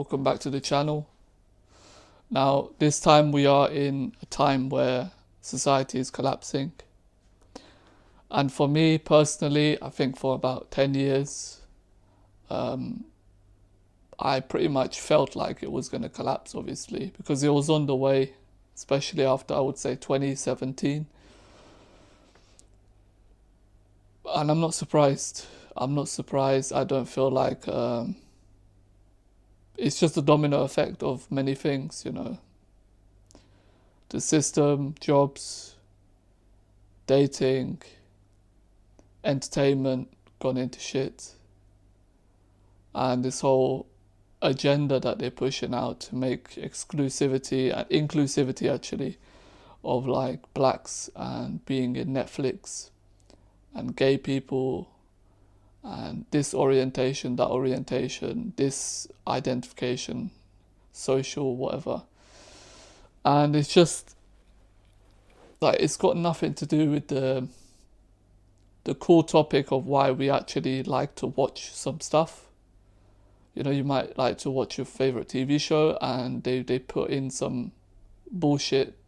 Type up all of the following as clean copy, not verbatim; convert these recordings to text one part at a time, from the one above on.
Welcome back to the channel. Now, this time we are in a time where society is collapsing. And for me personally, I think for about 10 years, I pretty much felt like it was going to collapse, obviously, because it was on the way, especially after, I would say, 2017. And I'm not surprised. I'm not surprised. I don't feel like it's just a domino effect of many things, the system, jobs, dating, entertainment gone into shit, and this whole agenda that they're pushing out to make exclusivity and inclusivity actually of like blacks and being in Netflix and gay people and this orientation, that orientation, this identification, social, whatever. And it's just like it's got nothing to do with the core topic of why we actually like to watch some stuff. You might like to watch your favorite TV show and they put in some bullshit,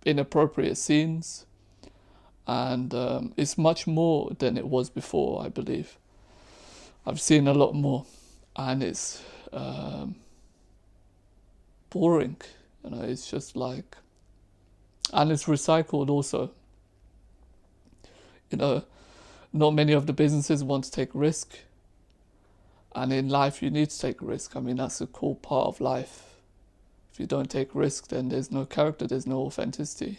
inappropriate scenes. And it's much more than it was before, I believe. I've seen a lot more. And it's boring. It's just like... And it's recycled also. Not many of the businesses want to take risk. And in life, you need to take risk. I mean, that's a core part of life. If you don't take risk, then there's no character, there's no authenticity.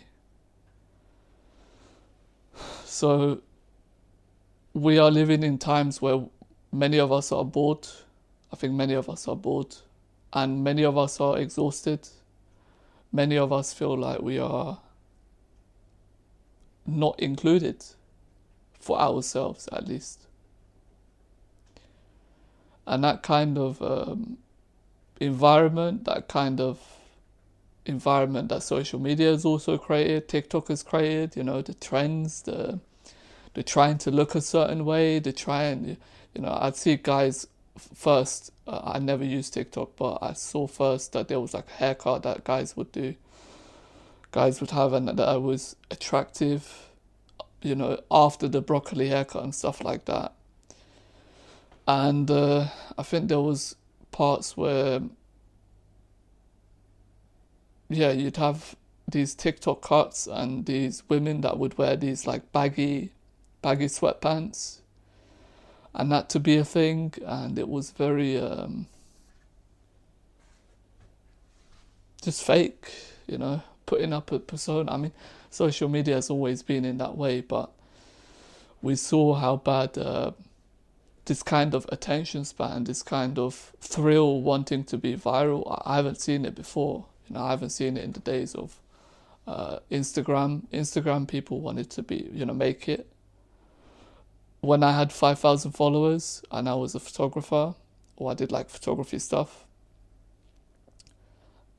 So we are living in times where many of us are bored. I think many of us are bored. And many of us are exhausted. Many of us feel like we are not included, for ourselves at least. And that kind of environment that social media has also created, TikTok has created, the trends, the trying to look a certain way, the trying, I'd see guys first, I never used TikTok, but I saw first that there was like a haircut that guys would have, and that was attractive, after the broccoli haircut and stuff like that. And I think there was parts where, yeah, you'd have these TikTok cuts and these women that would wear these like baggy sweatpants, and that to be a thing, and it was very just fake, putting up a persona. I mean, social media has always been in that way, but we saw how bad this kind of attention span, this kind of thrill wanting to be viral. I haven't seen it before. I haven't seen it in the days of Instagram. Instagram people wanted to be, make it. When I had 5,000 followers and I was a photographer, or I did like photography stuff,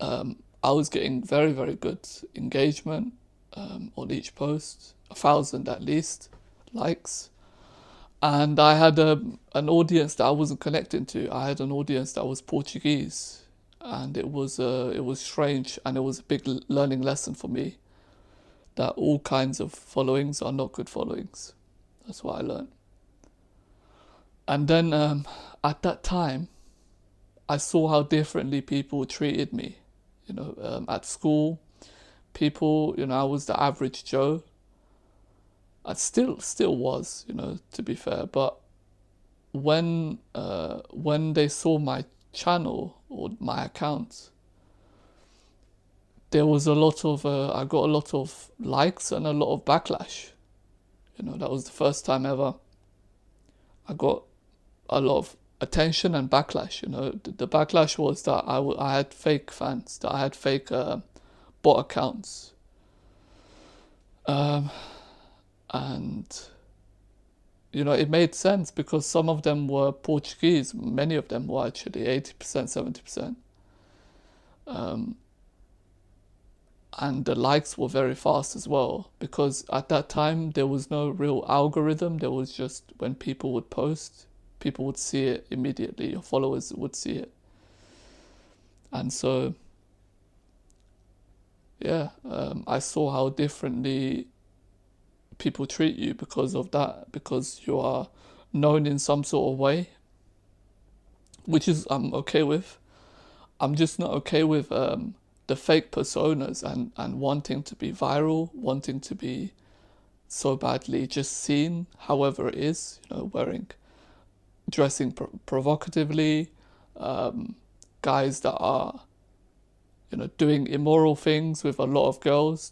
I was getting very, very good engagement on each post, 1,000 at least likes. And I had an audience that I wasn't connecting to. I had an audience that was Portuguese, and it was strange, and it was a big learning lesson for me that all kinds of followings are not good followings. That's what I learned. And then at that time, I saw how differently people treated me. At school, people, I was the average Joe. I still was, to be fair. But when they saw my channel or my account, there was a lot of I got a lot of likes and a lot of backlash. That was the first time ever I got a lot of attention and backlash. The backlash was that I had fake fans, that I had fake bot accounts. And it made sense because some of them were Portuguese. Many of them were actually 80%, 70%. And the likes were very fast as well, because at that time there was no real algorithm. There was just when people would post, people would see it immediately. Your followers would see it. And so, yeah, I saw how differently people treat you because of that, because you are known in some sort of way, which is I'm okay with. I'm just not okay with the fake personas and wanting to be viral, wanting to be so badly just seen, however it is, dressing provocatively, guys that are, doing immoral things with a lot of girls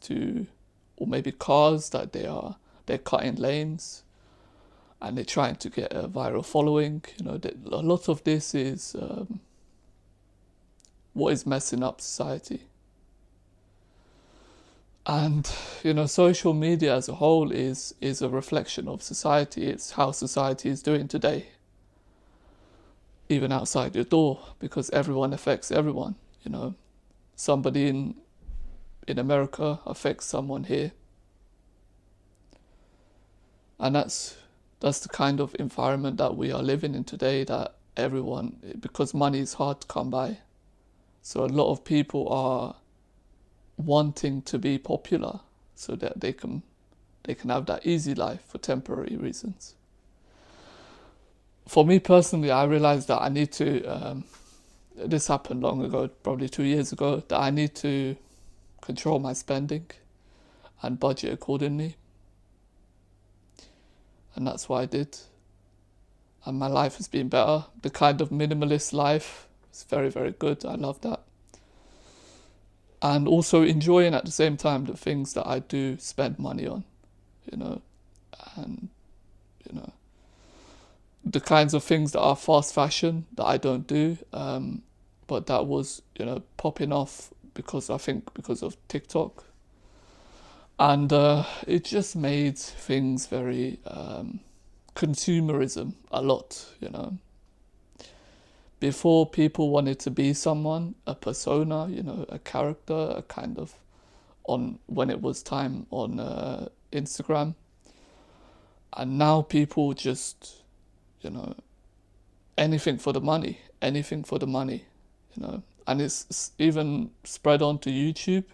or maybe cars that they're cutting lanes and they're trying to get a viral following. A lot of this is what is messing up society. And social media as a whole is a reflection of society. It's how society is doing today, even outside your door, because everyone affects everyone. Somebody in America affects someone here, and that's the kind of environment that we are living in today. That everyone, because money is hard to come by, so a lot of people are wanting to be popular so that they can have that easy life for temporary reasons. For me personally, I realized that I need to this happened long ago, probably 2 years ago, that I need to control my spending and budget accordingly, and that's what I did, and my life has been better. The kind of minimalist life is very, very good. I love that. And also enjoying at the same time the things that I do spend money on, and the kinds of things that are fast fashion that I don't do, but that was popping off because of TikTok, and it just made things very consumerism a lot. Before, people wanted to be someone, a persona, a character, a kind of, when it was time on Instagram. And now people just, anything for the money, And it's even spread onto YouTube,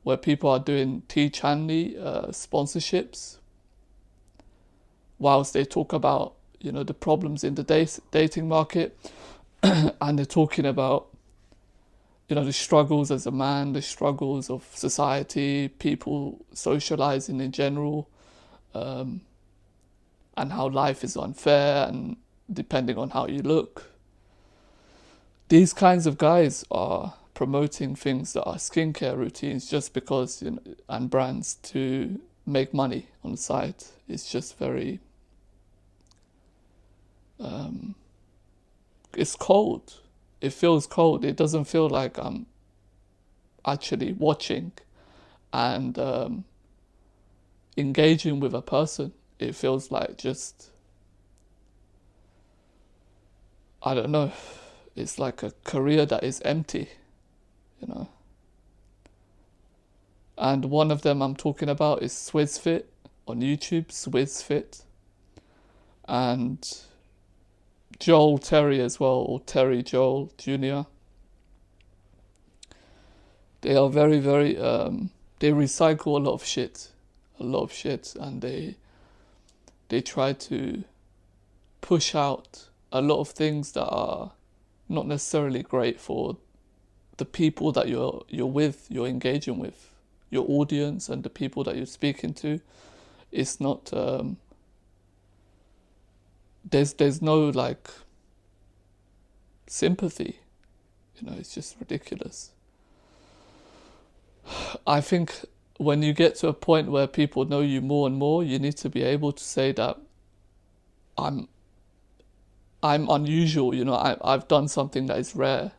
where people are doing T-Chanley sponsorships, whilst they talk about, the problems in the dating market. And they're talking about, the struggles as a man, the struggles of society, people socializing in general, and how life is unfair and depending on how you look. These kinds of guys are promoting things that are skincare routines just because, and brands to make money on the side. It's just very, it's cold. It feels cold. It doesn't feel like I'm actually watching and engaging with a person. It feels like just, I don't know, it's like a career that is empty, And one of them I'm talking about is SwizzFit on YouTube, SwizzFit. And Joel Terry as well, or Terry Joel Jr. They are very, very, they recycle a lot of shit, and they try to push out a lot of things that are not necessarily great for the people that you're engaging with, your audience and the people that you're speaking to. It's not, there's no like sympathy, it's just ridiculous. I think when you get to a point where people know you more and more, you need to be able to say that I'm unusual, I've done something that is rare,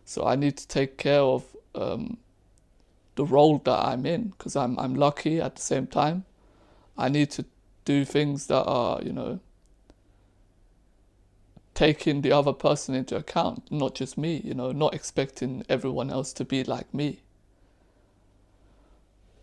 so I need to take care of the role that I'm in, because I'm lucky at the same time. I need to do things that are, taking the other person into account, not just me, not expecting everyone else to be like me.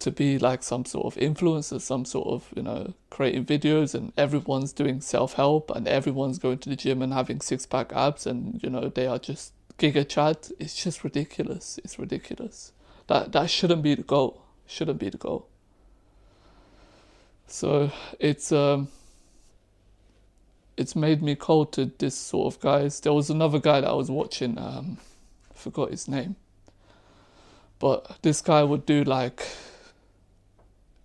to be like some sort of influencer, some sort of, creating videos, and everyone's doing self-help and everyone's going to the gym and having six-pack abs, and, they are just giga chad. It's just ridiculous. It's ridiculous. That shouldn't be the goal. Shouldn't be the goal. So it's made me cold to this sort of guys. There was another guy that I was watching, I forgot his name. But this guy would do like,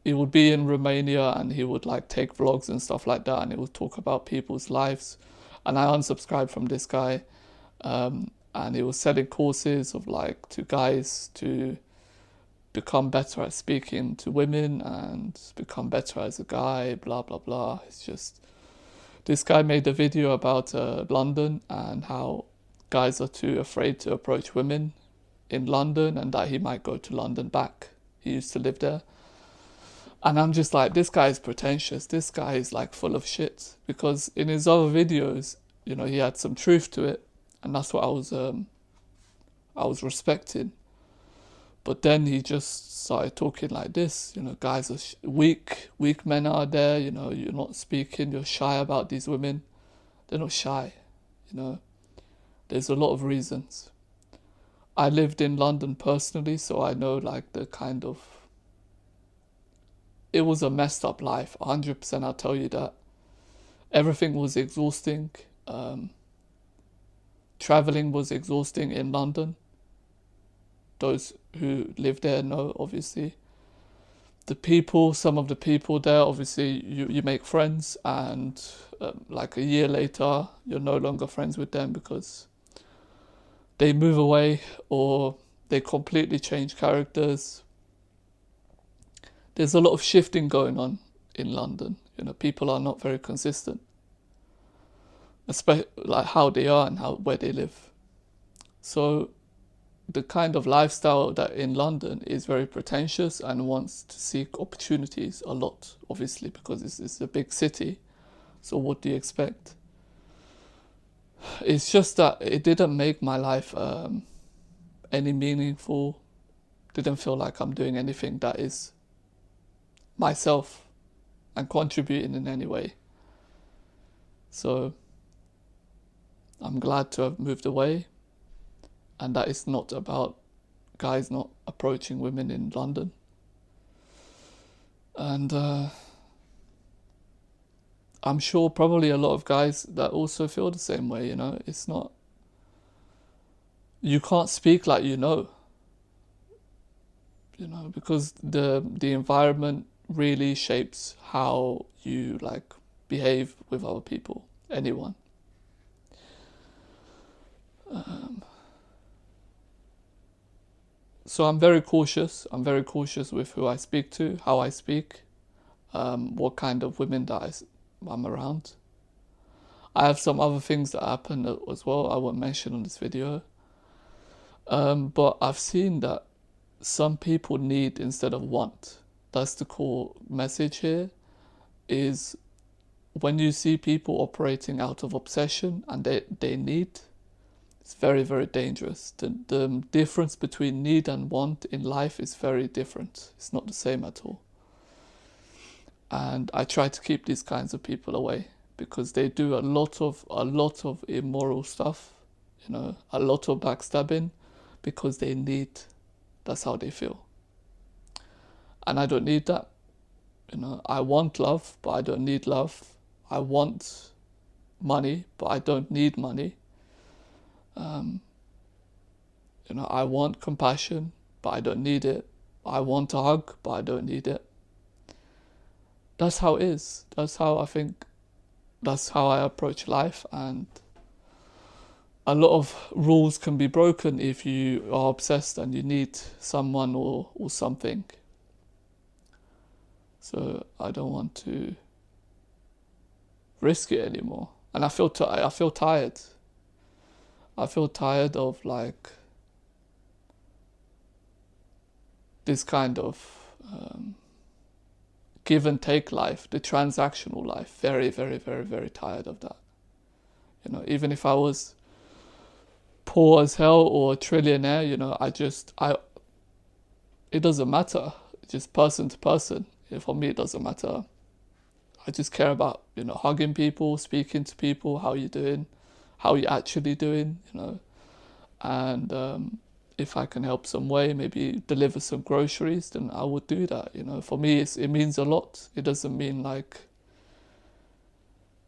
he would be in Romania and he would like take vlogs and stuff like that, and he would talk about people's lives. And I unsubscribed from this guy, and he was selling courses of like to guys to become better at speaking to women and become better as a guy, blah blah blah. It's just, this guy made a video about London and how guys are too afraid to approach women in London, and that he might go to London back. He used to live there. And I'm just like, this guy is pretentious. This guy is like full of shit. Because in his other videos, he had some truth to it, and that's what I was respecting. But then he just started talking like this. Guys are weak men are there. You're not speaking. You're shy about these women. They're not shy. There's a lot of reasons. I lived in London personally, so I know like the kind of, it was a messed up life. 100%, I'll tell you that. Everything was exhausting. Traveling was exhausting in London. Those who live there know, obviously. Some of the people there, obviously, you make friends, and like a year later, you're no longer friends with them because they move away or they completely change characters. There's a lot of shifting going on in London. People are not very consistent, especially like how they are and where they live. So the kind of lifestyle that in London is very pretentious and wants to seek opportunities a lot, obviously, because it's a big city. So what do you expect? It's just that it didn't make my life any meaningful. Didn't feel like I'm doing anything that is myself and contributing in any way. So I'm glad to have moved away, and that is not about guys not approaching women in London. And I'm sure probably a lot of guys that also feel the same way. It's not, you can't speak like because the environment really shapes how you like behave with other people, anyone. So I'm very cautious. I'm very cautious with who I speak to, how I speak, what kind of women that I'm around. I have some other things that happen as well I won't mention on this video. But I've seen that some people need instead of want. That's the core message here, is when you see people operating out of obsession and they need, it's very, very dangerous. The difference between need and want in life is very different. It's not the same at all. And I try to keep these kinds of people away because they do a lot of immoral stuff, a lot of backstabbing because they need, that's how they feel. And I don't need that. I want love, but I don't need love. I want money, but I don't need money. I want compassion, but I don't need it. I want a hug, but I don't need it. That's how it is. That's how I approach life, and a lot of rules can be broken if you are obsessed and you need someone or something. So I don't want to risk it anymore. And I feel tired. I feel tired of like this kind of give and take life, the transactional life. Very, very, very, very tired of that. Even if I was poor as hell or a trillionaire, it doesn't matter. just person to person. For me, it doesn't matter. I just care about, hugging people, speaking to people, how you doing, how you actually doing, and if I can help some way, maybe deliver some groceries, then I would do that. For me, it means a lot. It doesn't mean like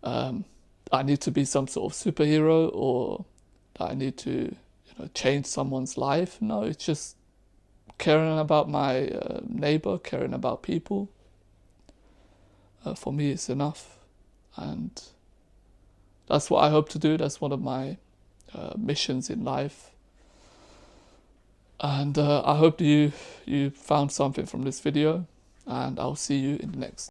I need to be some sort of superhero or that I need to, change someone's life. No, it's just caring about my neighbor, caring about people. For me, it's enough, and that's what I hope to do. That's one of my missions in life. And I hope you found something from this video, and I'll see you in the next.